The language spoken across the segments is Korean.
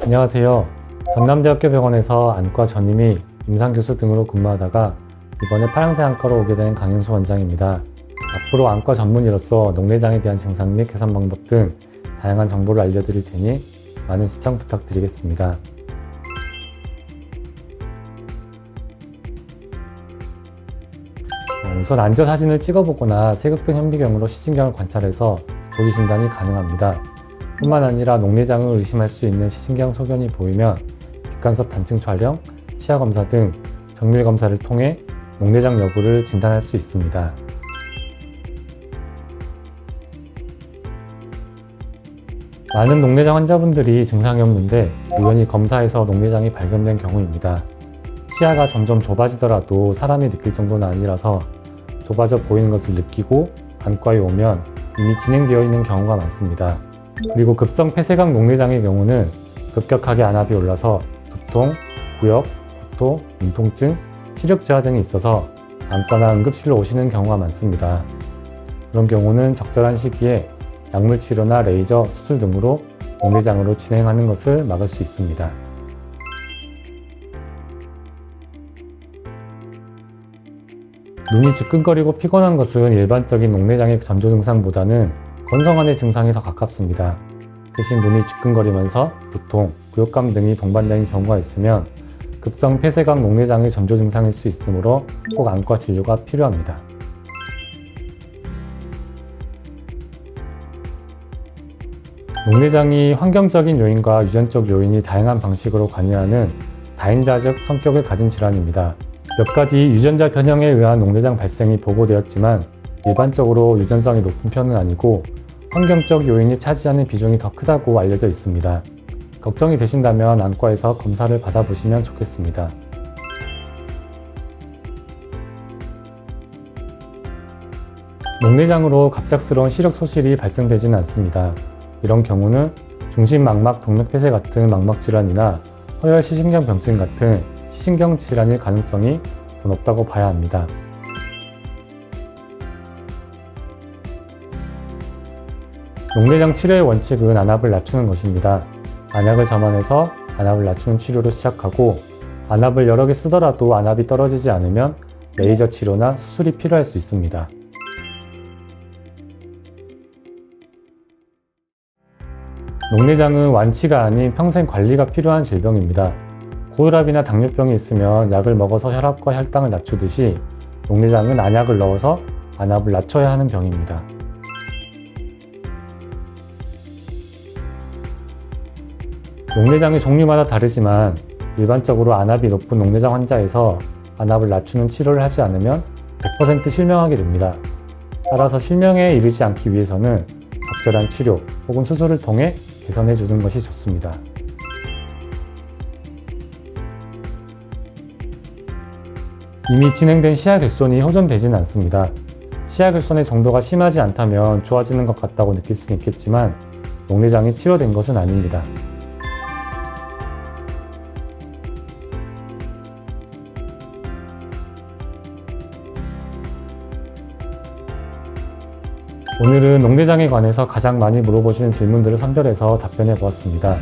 안녕하세요. 전남대학교 병원에서 안과 전임의 임상교수 등으로 근무하다가 이번에 파랑새 안과로 오게 된 강윤수 원장입니다. 앞으로 안과 전문의로서 녹내장에 대한 증상 및 개선 방법 등 다양한 정보를 알려드릴 테니 많은 시청 부탁드리겠습니다. 우선 안저 사진을 찍어보거나 세극등 현미경으로 시신경을 관찰해서 조기 진단이 가능합니다. 뿐만 아니라 녹내장을 의심할 수 있는 시신경 소견이 보이면 귓간섭 단층 촬영, 치아 검사 등 정밀 검사를 통해 녹내장 여부를 진단할 수 있습니다. 많은 녹내장 환자분들이 증상이 없는데 우연히 검사에서 녹내장이 발견된 경우입니다. 시야가 점점 좁아지더라도 사람이 느낄 정도는 아니라서 좁아져 보이는 것을 느끼고 안과에 오면 이미 진행되어 있는 경우가 많습니다. 그리고 급성 폐쇄각 녹내장의 경우는 급격하게 안압이 올라서 두통, 구역, 구토, 눈통증, 시력 저하 등이 있어서 안과나 응급실로 오시는 경우가 많습니다. 그런 경우는 적절한 시기에 약물 치료나 레이저, 수술 등으로 녹내장으로 진행하는 것을 막을 수 있습니다. 눈이 지끈거리고 피곤한 것은 일반적인 녹내장의 전조 증상보다는 건성환의 증상이 더 가깝습니다. 대신 눈이 지끈거리면서 두통, 구역감 등이 동반되는 경우가 있으면 급성 폐쇄각 녹내장의 전조 증상일 수 있으므로 꼭 안과 진료가 필요합니다. 녹내장이 환경적인 요인과 유전적 요인이 다양한 방식으로 관여하는 다인자적 성격을 가진 질환입니다. 몇 가지 유전자 변형에 의한 녹내장 발생이 보고되었지만 일반적으로 유전성이 높은 편은 아니고 환경적 요인이 차지하는 비중이 더 크다고 알려져 있습니다. 걱정이 되신다면 안과에서 검사를 받아보시면 좋겠습니다. 녹내장으로 갑작스러운 시력 소실이 발생되지는 않습니다. 이런 경우는 중심망막 동맥폐쇄 같은 망막 질환이나 허혈 시신경 병증 같은 시신경 질환일 가능성이 더 높다고 봐야 합니다. 녹내장 치료의 원칙은 안압을 낮추는 것입니다. 안약을 점원해서 안압을 낮추는 치료로 시작하고 안압을 여러 개 쓰더라도 안압이 떨어지지 않으면 레이저 치료나 수술이 필요할 수 있습니다. 녹내장은 완치가 아닌 평생 관리가 필요한 질병입니다. 고혈압이나 당뇨병이 있으면 약을 먹어서 혈압과 혈당을 낮추듯이 녹내장은 안약을 넣어서 안압을 낮춰야 하는 병입니다. 녹내장의 종류마다 다르지만 일반적으로 안압이 높은 녹내장 환자에서 안압을 낮추는 치료를 하지 않으면 100% 실명하게 됩니다. 따라서 실명에 이르지 않기 위해서는 적절한 치료 혹은 수술을 통해 개선해 주는 것이 좋습니다. 이미 진행된 시야결손이 호전되지는 않습니다. 시야결손의 정도가 심하지 않다면 좋아지는 것 같다고 느낄 수는 있겠지만 녹내장이 치료된 것은 아닙니다. 오늘은 녹내장에 관해서 가장 많이 물어보시는 질문들을 선별해서 답변해 보았습니다.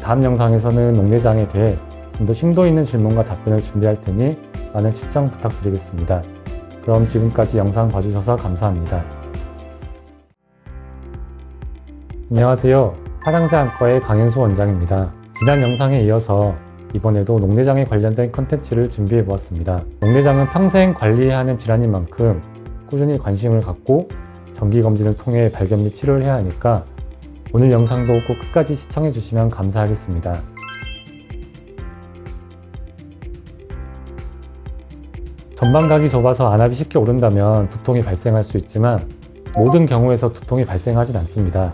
다음 영상에서는 녹내장에 대해 좀 더 심도 있는 질문과 답변을 준비할 테니 많은 시청 부탁드리겠습니다. 그럼 지금까지 영상 봐주셔서 감사합니다. 안녕하세요. 파랑새 안과의 강윤수 원장입니다. 지난 영상에 이어서 이번에도 녹내장에 관련된 컨텐츠를 준비해 보았습니다. 녹내장은 평생 관리해야 하는 질환인 만큼 꾸준히 관심을 갖고 정기검진을 통해 발견 및 치료를 해야 하니까 오늘 영상도 꼭 끝까지 시청해 주시면 감사하겠습니다. 전방각이 좁아서 안압이 쉽게 오른다면 두통이 발생할 수 있지만 모든 경우에서 두통이 발생하진 않습니다.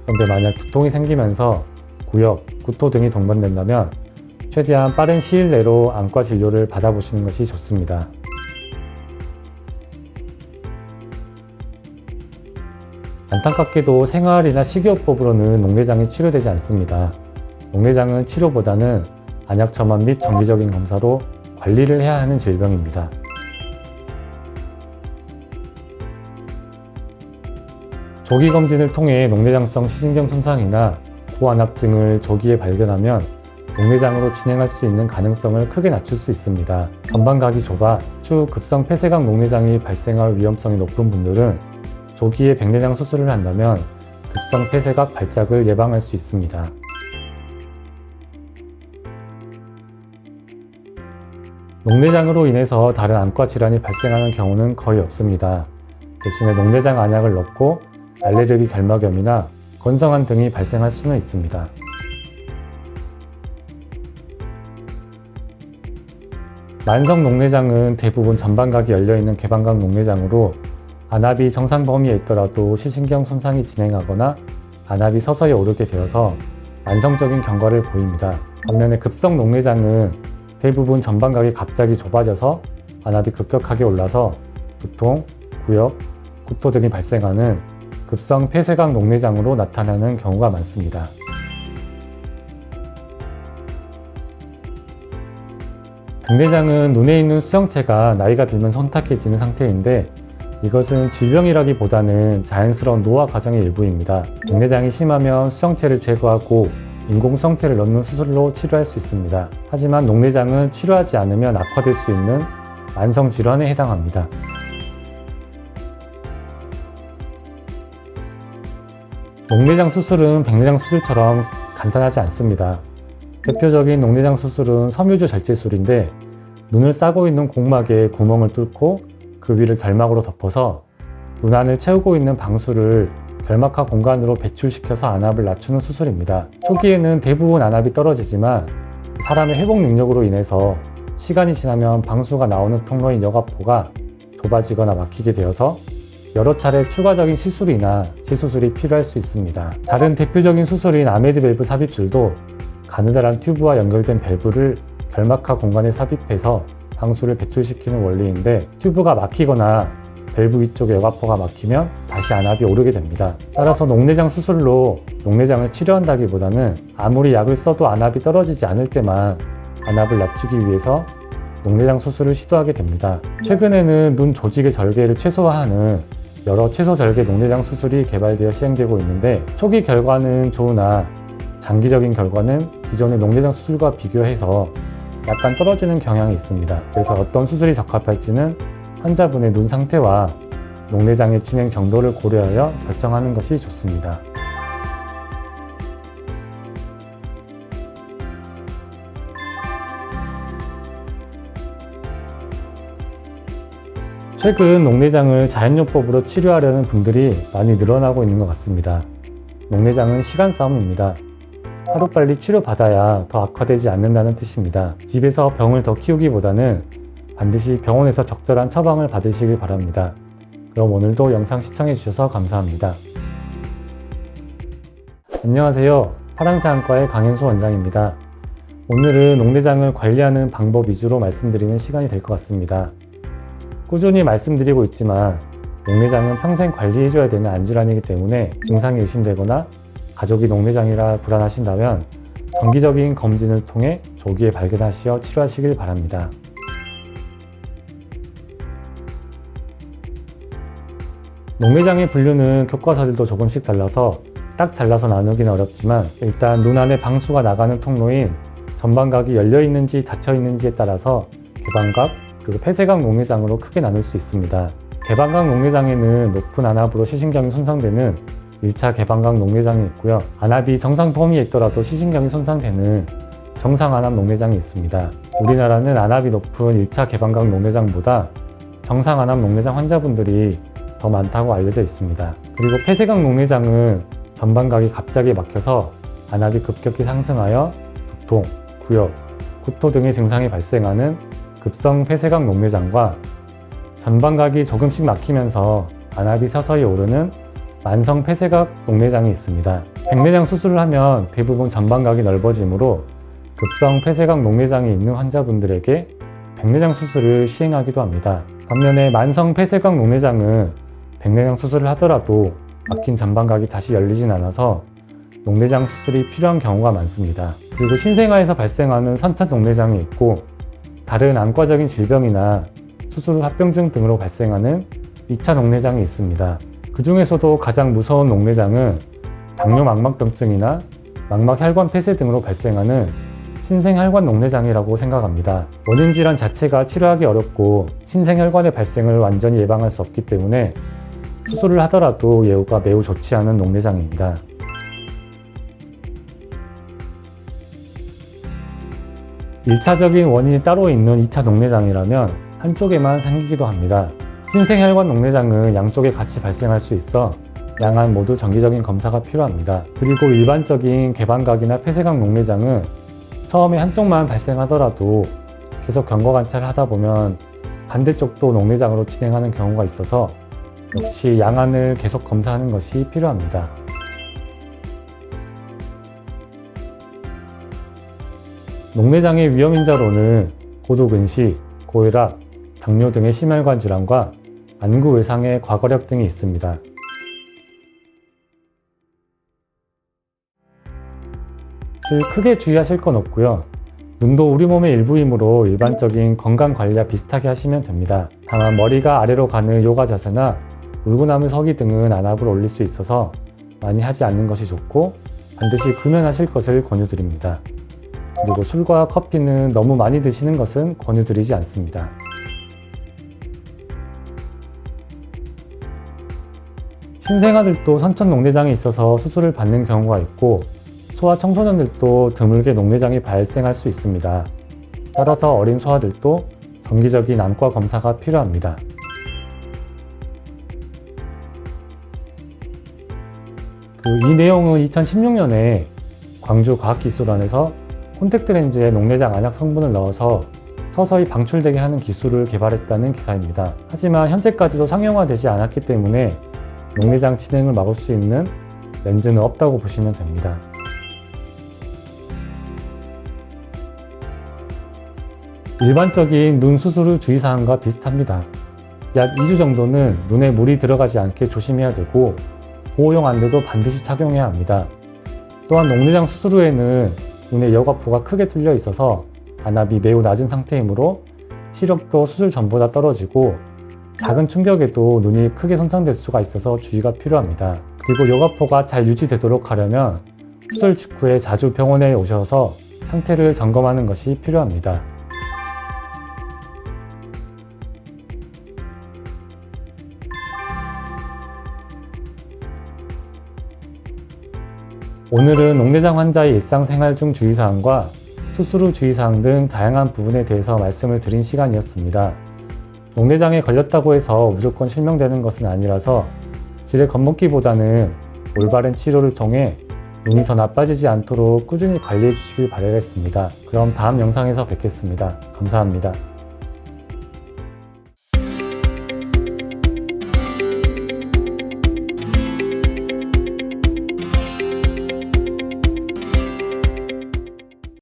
그런데 만약 두통이 생기면서 구역, 구토 등이 동반된다면 최대한 빠른 시일 내로 안과 진료를 받아보시는 것이 좋습니다. 안타깝게도 생활이나 식이요법으로는 녹내장이 치료되지 않습니다. 녹내장은 치료보다는 안약 처방 및 정기적인 검사로 관리를 해야 하는 질병입니다. 조기 검진을 통해 녹내장성 시신경 손상이나 고환압증을 조기에 발견하면 녹내장으로 진행할 수 있는 가능성을 크게 낮출 수 있습니다. 전방각이 좁아 추후 급성 폐쇄각 녹내장이 발생할 위험성이 높은 분들은 조기에 백내장 수술을 한다면 급성 폐쇄각 발작을 예방할 수 있습니다. 녹내장으로 인해서 다른 안과 질환이 발생하는 경우는 거의 없습니다. 대신에 녹내장 안약을 넣고 알레르기 결막염이나 건성환 등이 발생할 수는 있습니다. 만성 녹내장은 대부분 전방각이 열려있는 개방각 녹내장으로 안압이 정상 범위에 있더라도 시신경 손상이 진행하거나 안압이 서서히 오르게 되어서 만성적인 경과를 보입니다. 반면에 급성 녹내장은 대부분 전방각이 갑자기 좁아져서 안압이 급격하게 올라서 두통, 구역, 구토 등이 발생하는 급성 폐쇄각 녹내장으로 나타나는 경우가 많습니다. 백내장은 눈에 있는 수정체가 나이가 들면 혼탁해지는 상태인데 이것은 질병이라기보다는 자연스러운 노화 과정의 일부입니다. 백내장이 심하면 수정체를 제거하고 인공 수정체를 넣는 수술로 치료할 수 있습니다. 하지만 녹내장은 치료하지 않으면 악화될 수 있는 만성 질환에 해당합니다. 녹내장 수술은 백내장 수술처럼 간단하지 않습니다. 대표적인 녹내장 수술은 섬유조 절제술인데 눈을 싸고 있는 공막에 구멍을 뚫고 그 위를 결막으로 덮어서 눈 안을 채우고 있는 방수를 결막하 공간으로 배출시켜서 안압을 낮추는 수술입니다. 초기에는 대부분 안압이 떨어지지만 사람의 회복 능력으로 인해서 시간이 지나면 방수가 나오는 통로인 여과포가 좁아지거나 막히게 되어서 여러 차례 추가적인 시술이나 재수술이 필요할 수 있습니다. 다른 대표적인 수술인 아메드 밸브 삽입술도 가느다란 튜브와 연결된 밸브를 결막하 공간에 삽입해서 방수를 배출시키는 원리인데 튜브가 막히거나 밸브 위쪽에 여과포가 막히면 다시 안압이 오르게 됩니다. 따라서 녹내장 수술로 녹내장을 치료한다기보다는 아무리 약을 써도 안압이 떨어지지 않을 때만 안압을 낮추기 위해서 녹내장 수술을 시도하게 됩니다. 최근에는 눈 조직의 절개를 최소화하는 여러 최소절개 녹내장 수술이 개발되어 시행되고 있는데 초기 결과는 좋으나 장기적인 결과는 기존의 녹내장 수술과 비교해서 약간 떨어지는 경향이 있습니다. 그래서 어떤 수술이 적합할지는 환자분의 눈 상태와 녹내장의 진행 정도를 고려하여 결정하는 것이 좋습니다. 최근 녹내장을 자연요법으로 치료하려는 분들이 많이 늘어나고 있는 것 같습니다. 녹내장은 시간 싸움입니다. 하루빨리 치료받아야 더 악화되지 않는다는 뜻입니다. 집에서 병을 더 키우기보다는 반드시 병원에서 적절한 처방을 받으시길 바랍니다. 그럼 오늘도 영상 시청해주셔서 감사합니다. 안녕하세요. 파랑새 안과의 강현수 원장입니다. 오늘은 녹내장을 관리하는 방법 위주로 말씀드리는 시간이 될 것 같습니다. 꾸준히 말씀드리고 있지만 녹내장은 평생 관리해줘야 되는 안질환이기 때문에 증상이 의심되거나 가족이 녹내장이라 불안하신다면 정기적인 검진을 통해 조기에 발견하시어 치료하시길 바랍니다. 녹내장의 분류는 교과서들도 조금씩 달라서 딱 잘라서 나누기는 어렵지만 일단 눈 안에 방수가 나가는 통로인 전방각이 열려있는지 닫혀있는지에 따라서 개방각 그리고 폐쇄각 녹내장으로 크게 나눌 수 있습니다. 개방각 녹내장에는 높은 안압으로 시신경이 손상되는 1차 개방각 녹내장이 있고요. 안압이 정상 범위에 있더라도 시신경이 손상되는 정상 안압 녹내장이 있습니다. 우리나라는 안압이 높은 1차 개방각 녹내장보다 정상 안압 녹내장 환자분들이 더 많다고 알려져 있습니다. 그리고 폐쇄각 녹내장은 전방각이 갑자기 막혀서 안압이 급격히 상승하여 두통, 구역, 구토 등의 증상이 발생하는 급성 폐쇄각 녹내장과 전방각이 조금씩 막히면서 안압이 서서히 오르는 만성 폐쇄각 녹내장이 있습니다. 백내장 수술을 하면 대부분 전방각이 넓어지므로 급성 폐쇄각 녹내장이 있는 환자분들에게 백내장 수술을 시행하기도 합니다. 반면에 만성 폐쇄각 녹내장은 백내장 수술을 하더라도 막힌 전방각이 다시 열리진 않아서 녹내장 수술이 필요한 경우가 많습니다. 그리고 신생아에서 발생하는 선착 녹내장이 있고 다른 안과적인 질병이나 수술 후 합병증 등으로 발생하는 2차 녹내장이 있습니다. 그 중에서도 가장 무서운 녹내장은 당뇨 망막병증이나 망막혈관 폐쇄 등으로 발생하는 신생혈관 녹내장이라고 생각합니다. 원인 질환 자체가 치료하기 어렵고 신생혈관의 발생을 완전히 예방할 수 없기 때문에 수술을 하더라도 예후가 매우 좋지 않은 녹내장입니다. 일차적인 원인이 따로 있는 2차 녹내장이라면 한쪽에만 생기기도 합니다. 신생혈관 녹내장은 양쪽에 같이 발생할 수 있어 양안 모두 정기적인 검사가 필요합니다. 그리고 일반적인 개방각이나 폐쇄각 녹내장은 처음에 한쪽만 발생하더라도 계속 경과 관찰을 하다 보면 반대쪽도 녹내장으로 진행하는 경우가 있어서 역시 양안을 계속 검사하는 것이 필요합니다. 녹내장의 위험인자로는 고도근시, 고혈압, 당뇨 등의 심혈관 질환과 안구 외상의 과거력 등이 있습니다. 크게 주의하실 건 없고요. 눈도 우리 몸의 일부이므로 일반적인 건강 관리와 비슷하게 하시면 됩니다. 다만 머리가 아래로 가는 요가 자세나 물구나무 서기 등은 안압을 올릴 수 있어서 많이 하지 않는 것이 좋고 반드시 금연하실 것을 권유드립니다. 그리고 술과 커피는 너무 많이 드시는 것은 권유드리지 않습니다. 신생아들도 선천 녹내장이 있어서 수술을 받는 경우가 있고 소아 청소년들도 드물게 녹내장이 발생할 수 있습니다. 따라서 어린 소아들도 정기적인 안과 검사가 필요합니다. 이 내용은 2016년에 광주과학기술원에서 콘택트 렌즈에 녹내장 안약 성분을 넣어서 서서히 방출되게 하는 기술을 개발했다는 기사입니다. 하지만 현재까지도 상용화되지 않았기 때문에 녹내장 진행을 막을 수 있는 렌즈는 없다고 보시면 됩니다. 일반적인 눈 수술 후 주의사항과 비슷합니다. 약 2주 정도는 눈에 물이 들어가지 않게 조심해야 되고 보호용 안대도 반드시 착용해야 합니다. 또한 녹내장 수술 후에는 눈의 여과포가 크게 뚫려 있어서 안압이 매우 낮은 상태이므로 시력도 수술 전보다 떨어지고 작은 충격에도 눈이 크게 손상될 수가 있어서 주의가 필요합니다. 그리고 여과포가 잘 유지되도록 하려면 수술 직후에 자주 병원에 오셔서 상태를 점검하는 것이 필요합니다. 오늘은 녹내장 환자의 일상생활 중 주의사항과 수술 후 주의사항 등 다양한 부분에 대해서 말씀을 드린 시간이었습니다. 녹내장에 걸렸다고 해서 무조건 실명되는 것은 아니라서 질에 겁먹기보다는 올바른 치료를 통해 눈이 더 나빠지지 않도록 꾸준히 관리해 주시길 바라겠습니다. 그럼 다음 영상에서 뵙겠습니다. 감사합니다.